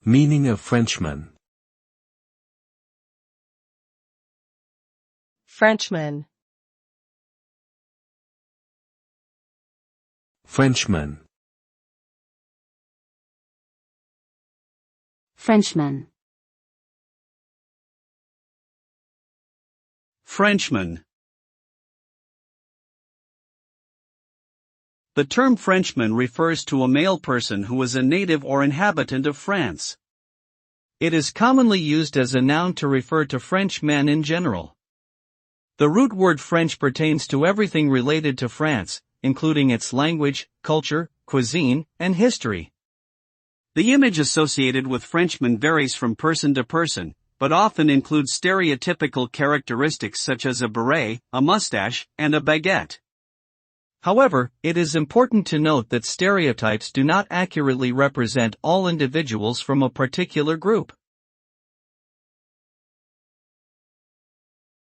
Meaning of Frenchman. Frenchman. Frenchman. Frenchman. Frenchman. The term Frenchman refers to a male person who is a native or inhabitant of France. It is commonly used as a noun to refer to French men in general. The root word French pertains to everything related to France, including its language, culture, cuisine, and history. The image associated with Frenchmen varies from person to person, but often includes stereotypical characteristics such as a beret, a mustache, and a baguette. However, it is important to note that stereotypes do not accurately represent all individuals from a particular group.